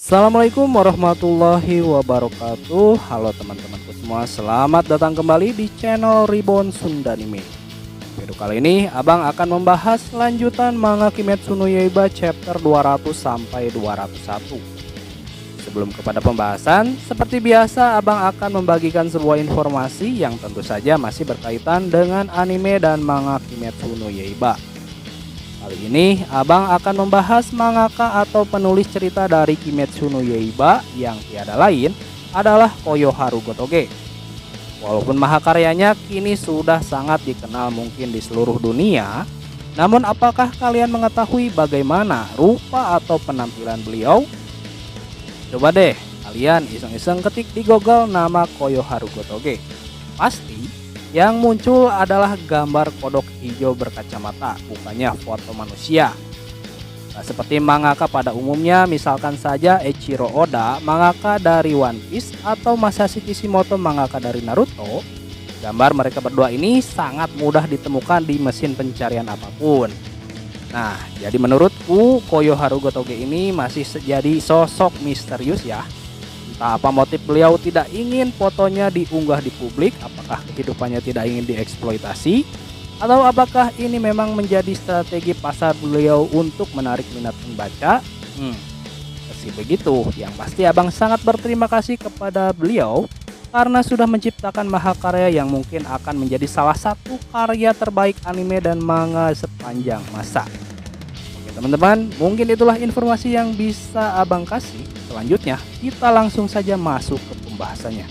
Assalamualaikum warahmatullahi wabarakatuh. Halo teman-temanku semua, selamat datang kembali di channel Reborn Sunda Anime. Video kali ini abang akan membahas lanjutan manga Kimetsu no Yaiba chapter 200 sampai 201. Sebelum kepada pembahasan, seperti biasa abang akan membagikan sebuah informasi yang tentu saja masih berkaitan dengan anime dan manga Kimetsu no Yaiba. Kali ini abang akan membahas mangaka atau penulis cerita dari Kimetsu no Yaiba yang tiada lain adalah Koyoharu Gotoge. Walaupun mahakaryanya kini sudah sangat dikenal mungkin di seluruh dunia, namun apakah kalian mengetahui bagaimana rupa atau penampilan beliau? Coba deh kalian iseng-iseng ketik di Google nama Koyoharu Gotoge. Pasti yang muncul adalah gambar kodok hijau berkacamata, bukannya foto manusia. Nah, seperti mangaka pada umumnya, misalkan saja Eiichiro Oda, mangaka dari One Piece, atau Masashi Kishimoto, mangaka dari Naruto, gambar mereka berdua ini sangat mudah ditemukan di mesin pencarian apapun. Nah, jadi menurutku Koyoharu Gotoge ini masih jadi sosok misterius ya. Entah apa motif beliau tidak ingin fotonya diunggah di publik, apakah kehidupannya tidak ingin dieksploitasi, atau apakah ini memang menjadi strategi pasar beliau untuk menarik minat pembaca? Meski begitu, yang pasti abang sangat berterima kasih kepada beliau karena sudah menciptakan mahakarya yang mungkin akan menjadi salah satu karya terbaik anime dan manga sepanjang masa. Oke teman-teman, mungkin itulah informasi yang bisa abang kasih. Selanjutnya, kita langsung saja masuk ke pembahasannya.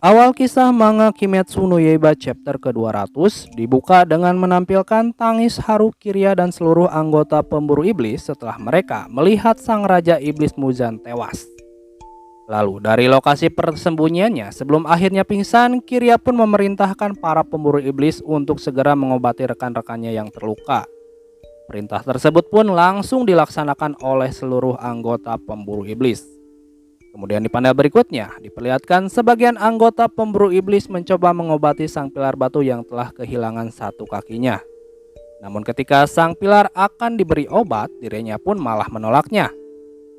Awal kisah manga Kimetsu no Yaiba chapter ke-200 dibuka dengan menampilkan tangis haru Kirya dan seluruh anggota pemburu iblis setelah mereka melihat sang Raja Iblis Muzan tewas. Lalu dari lokasi persembunyiannya sebelum akhirnya pingsan, Kirya pun memerintahkan para pemburu iblis untuk segera mengobati rekan-rekannya yang terluka. Perintah tersebut pun langsung dilaksanakan oleh seluruh anggota pemburu iblis. Kemudian di panel berikutnya diperlihatkan sebagian anggota pemburu iblis mencoba mengobati sang pilar batu yang telah kehilangan satu kakinya. Namun ketika sang pilar akan diberi obat, dirinya pun malah menolaknya.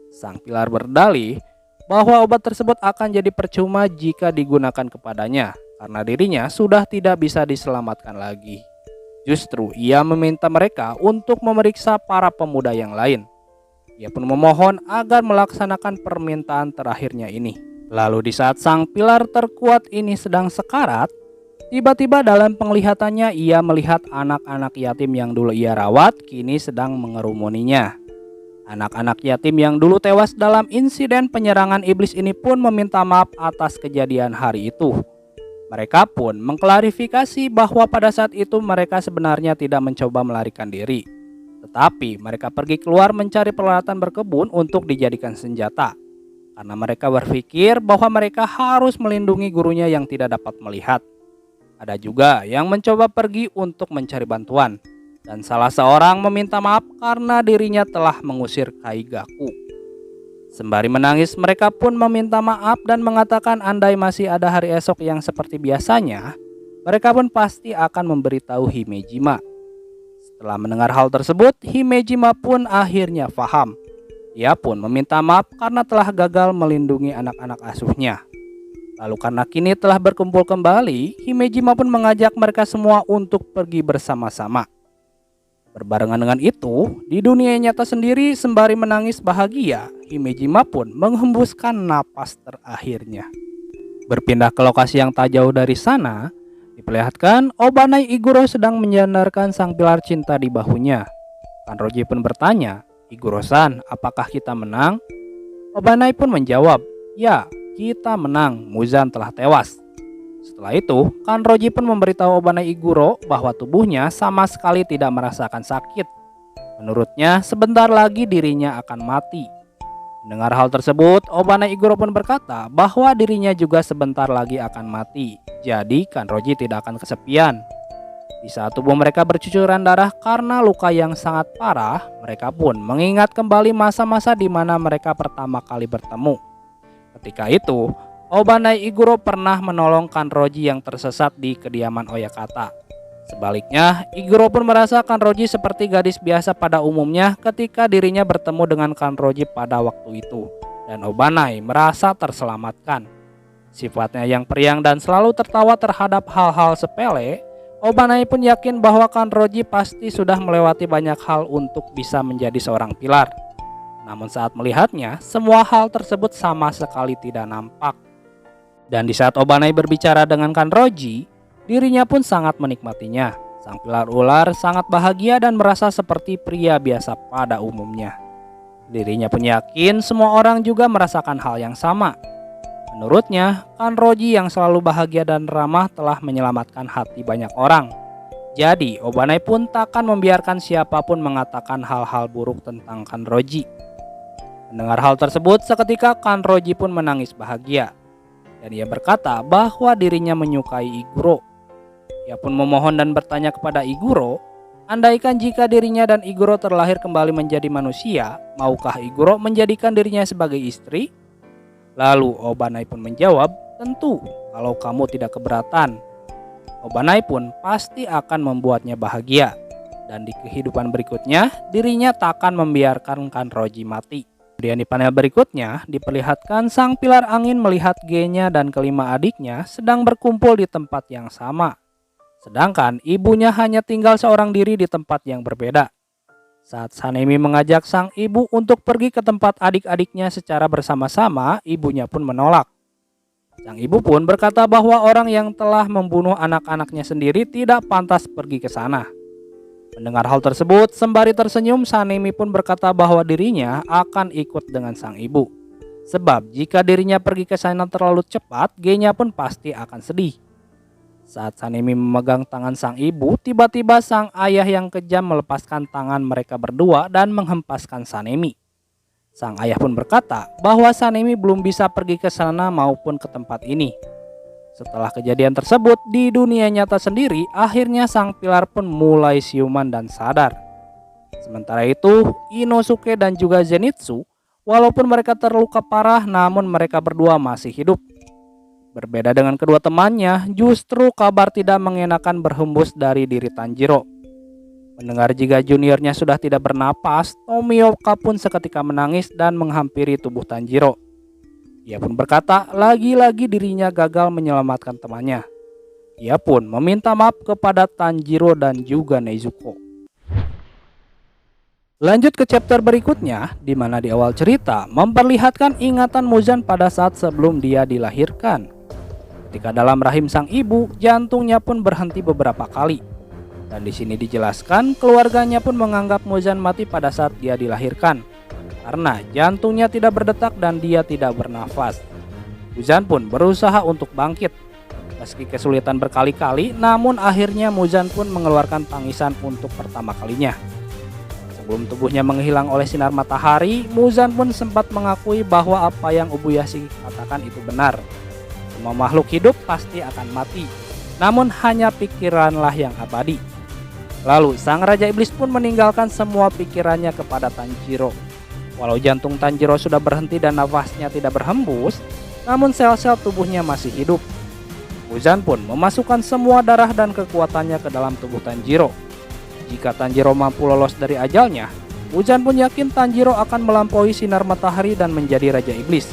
Sang pilar berdalih bahwa obat tersebut akan jadi percuma jika digunakan kepadanya karena dirinya sudah tidak bisa diselamatkan lagi. Justru ia meminta mereka untuk memeriksa para pemuda yang lain. Ia pun memohon agar melaksanakan permintaan terakhirnya ini. Lalu di saat sang pilar terkuat ini sedang sekarat, tiba-tiba dalam penglihatannya ia melihat anak-anak yatim yang dulu ia rawat kini sedang mengerumuninya. Anak-anak yatim yang dulu tewas dalam insiden penyerangan iblis ini pun meminta maaf atas kejadian hari itu. Mereka pun mengklarifikasi bahwa pada saat itu mereka sebenarnya tidak mencoba melarikan diri, tetapi mereka pergi keluar mencari peralatan berkebun untuk dijadikan senjata. Karena mereka berpikir bahwa mereka harus melindungi gurunya yang tidak dapat melihat. Ada juga yang mencoba pergi untuk mencari bantuan, dan salah seorang meminta maaf karena dirinya telah mengusir Kaigaku. Sembari menangis, mereka pun meminta maaf dan mengatakan andai masih ada hari esok yang seperti biasanya, mereka pun pasti akan memberitahu Himejima. Setelah mendengar hal tersebut, Himejima pun akhirnya paham. Ia pun meminta maaf karena telah gagal melindungi anak-anak asuhnya. Lalu karena kini telah berkumpul kembali, Himejima pun mengajak mereka semua untuk pergi bersama-sama. Berbarengan dengan itu, di dunia nyata sendiri sembari menangis bahagia, Himejima pun menghembuskan napas terakhirnya. Berpindah ke lokasi yang tak jauh dari sana, diperlihatkan Obanai Iguro sedang menyandarkan sang pilar cinta di bahunya. Kanroji pun bertanya, "Iguro-san, apakah kita menang?" Obanai pun menjawab, "Ya, kita menang, Muzan telah tewas." Setelah itu, Kanroji pun memberitahu Obanai Iguro bahwa tubuhnya sama sekali tidak merasakan sakit. Menurutnya, sebentar lagi dirinya akan mati. Mendengar hal tersebut, Obanai Iguro pun berkata bahwa dirinya juga sebentar lagi akan mati. Jadi, Kanroji tidak akan kesepian. Di saat tubuh mereka bercucuran darah karena luka yang sangat parah, mereka pun mengingat kembali masa-masa di mana mereka pertama kali bertemu. Ketika itu, Obanai Iguro pernah menolong Kanroji yang tersesat di kediaman Oyakata. Sebaliknya, Iguro pun merasa Kanroji seperti gadis biasa pada umumnya ketika dirinya bertemu dengan Kanroji pada waktu itu, dan Obanai merasa terselamatkan. Sifatnya yang periang dan selalu tertawa terhadap hal-hal sepele, Obanai pun yakin bahwa Kanroji pasti sudah melewati banyak hal untuk bisa menjadi seorang pilar. Namun saat melihatnya, semua hal tersebut sama sekali tidak nampak. Dan di saat Obanai berbicara dengan Kanroji, dirinya pun sangat menikmatinya. Sang pilar ular sangat bahagia dan merasa seperti pria biasa pada umumnya. Dirinya pun yakin semua orang juga merasakan hal yang sama. Menurutnya, Kanroji yang selalu bahagia dan ramah telah menyelamatkan hati banyak orang. Jadi, Obanai pun takkan membiarkan siapapun mengatakan hal-hal buruk tentang Kanroji. Mendengar hal tersebut, seketika Kanroji pun menangis bahagia. Dan ia berkata bahwa dirinya menyukai Iguro. Ia pun memohon dan bertanya kepada Iguro, andaikan jika dirinya dan Iguro terlahir kembali menjadi manusia, maukah Iguro menjadikan dirinya sebagai istri? Lalu Obanai pun menjawab, tentu kalau kamu tidak keberatan. Obanai pun pasti akan membuatnya bahagia. Dan di kehidupan berikutnya, dirinya takkan membiarkan Kanroji mati. Kemudian di panel berikutnya diperlihatkan sang pilar angin melihat G-nya dan kelima adiknya sedang berkumpul di tempat yang sama. Sedangkan ibunya hanya tinggal seorang diri di tempat yang berbeda. Saat Sanemi mengajak sang ibu untuk pergi ke tempat adik-adiknya secara bersama-sama, ibunya pun menolak. Sang ibu pun berkata bahwa orang yang telah membunuh anak-anaknya sendiri tidak pantas pergi ke sana. Mendengar hal tersebut, sembari tersenyum, Sanemi pun berkata bahwa dirinya akan ikut dengan sang ibu. Sebab jika dirinya pergi ke sana terlalu cepat, G-nya pun pasti akan sedih. Saat Sanemi memegang tangan sang ibu, tiba-tiba sang ayah yang kejam melepaskan tangan mereka berdua dan menghempaskan Sanemi. Sang ayah pun berkata bahwa Sanemi belum bisa pergi ke sana maupun ke tempat ini. Setelah kejadian tersebut di dunia nyata sendiri, akhirnya sang pilar pun mulai siuman dan sadar. Sementara itu, Inosuke dan juga Zenitsu, walaupun mereka terluka parah namun mereka berdua masih hidup. Berbeda dengan kedua temannya, justru kabar tidak mengenakan berhembus dari diri Tanjiro. Mendengar jika juniornya sudah tidak bernapas, Tomioka pun seketika menangis dan menghampiri tubuh Tanjiro. Ia pun berkata lagi-lagi dirinya gagal menyelamatkan temannya. Ia pun meminta maaf kepada Tanjiro dan juga Nezuko. Lanjut ke chapter berikutnya, di mana di awal cerita memperlihatkan ingatan Muzan pada saat sebelum dia dilahirkan. Ketika dalam rahim sang ibu, jantungnya pun berhenti beberapa kali. Dan di sini dijelaskan keluarganya pun menganggap Muzan mati pada saat dia dilahirkan, karena jantungnya tidak berdetak dan dia tidak bernafas. Muzan pun berusaha untuk bangkit. Meski kesulitan berkali-kali, namun akhirnya Muzan pun mengeluarkan tangisan untuk pertama kalinya. Sebelum tubuhnya menghilang oleh sinar matahari, Muzan pun sempat mengakui bahwa apa yang Ubuyashi katakan itu benar. Semua makhluk hidup pasti akan mati, namun hanya pikiranlah yang abadi. Lalu sang Raja Iblis pun meninggalkan semua pikirannya kepada Tanjiro. Walau jantung Tanjiro sudah berhenti dan nafasnya tidak berhembus, namun sel-sel tubuhnya masih hidup. Muzan pun memasukkan semua darah dan kekuatannya ke dalam tubuh Tanjiro. Jika Tanjiro mampu lolos dari ajalnya, Muzan pun yakin Tanjiro akan melampaui sinar matahari dan menjadi Raja Iblis.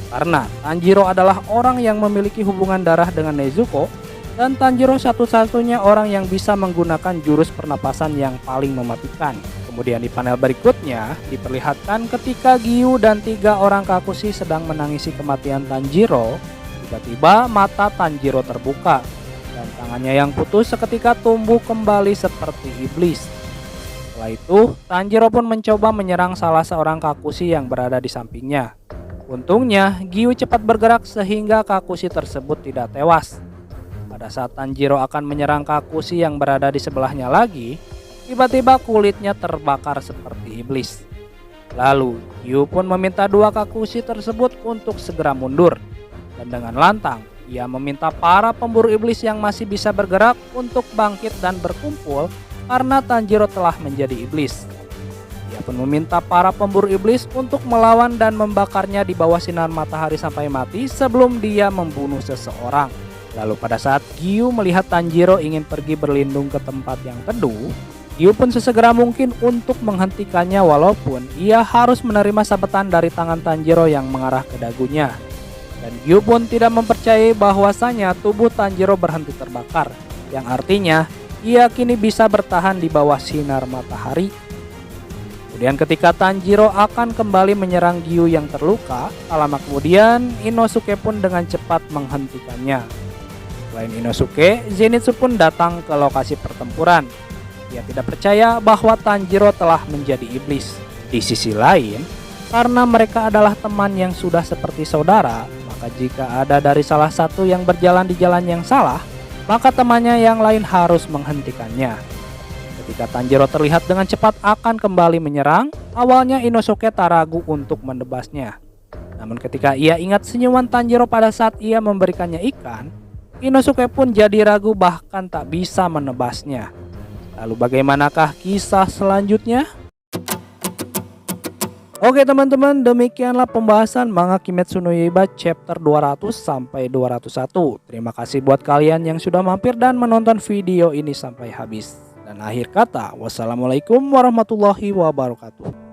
Karena Tanjiro adalah orang yang memiliki hubungan darah dengan Nezuko, dan Tanjiro satu-satunya orang yang bisa menggunakan jurus pernapasan yang paling mematikan. Kemudian di panel berikutnya diperlihatkan ketika Giyu dan 3 orang Kakushi sedang menangisi kematian Tanjiro, tiba-tiba mata Tanjiro terbuka dan tangannya yang putus seketika tumbuh kembali seperti iblis. Setelah itu, Tanjiro pun mencoba menyerang salah seorang Kakushi yang berada di sampingnya. Untungnya, Giyu cepat bergerak sehingga Kakushi tersebut tidak tewas. Pada saat Tanjiro akan menyerang Kakushi yang berada di sebelahnya lagi, tiba-tiba kulitnya terbakar seperti iblis. Lalu, Giyu pun meminta 2 Kakushi tersebut untuk segera mundur. Dan dengan lantang, ia meminta para pemburu iblis yang masih bisa bergerak untuk bangkit dan berkumpul karena Tanjiro telah menjadi iblis. Ia pun meminta para pemburu iblis untuk melawan dan membakarnya di bawah sinar matahari sampai mati sebelum dia membunuh seseorang. Lalu pada saat Gyu melihat Tanjiro ingin pergi berlindung ke tempat yang teduh, Gyu pun sesegera mungkin untuk menghentikannya walaupun ia harus menerima sabetan dari tangan Tanjiro yang mengarah ke dagunya. Dan Gyu pun tidak mempercayai bahwasanya tubuh Tanjiro berhenti terbakar, yang artinya ia kini bisa bertahan di bawah sinar matahari. Kemudian ketika Tanjiro akan kembali menyerang Gyu yang terluka, tak lama kemudian Inosuke pun dengan cepat menghentikannya. Selain Inosuke, Zenitsu pun datang ke lokasi pertempuran. Ia tidak percaya bahwa Tanjiro telah menjadi iblis. Di sisi lain, karena mereka adalah teman yang sudah seperti saudara, maka jika ada dari salah satu yang berjalan di jalan yang salah, maka temannya yang lain harus menghentikannya. Ketika Tanjiro terlihat dengan cepat akan kembali menyerang, awalnya Inosuke tak ragu untuk menebasnya. Namun ketika ia ingat senyuman Tanjiro pada saat ia memberikannya ikan, Inosuke pun jadi ragu bahkan tak bisa menebasnya. Lalu bagaimanakah kisah selanjutnya? Oke teman-teman, demikianlah pembahasan manga Kimetsu no Yaiba chapter 200 sampai 201. Terima kasih buat kalian yang sudah mampir dan menonton video ini sampai habis. Dan akhir kata, wassalamualaikum warahmatullahi wabarakatuh.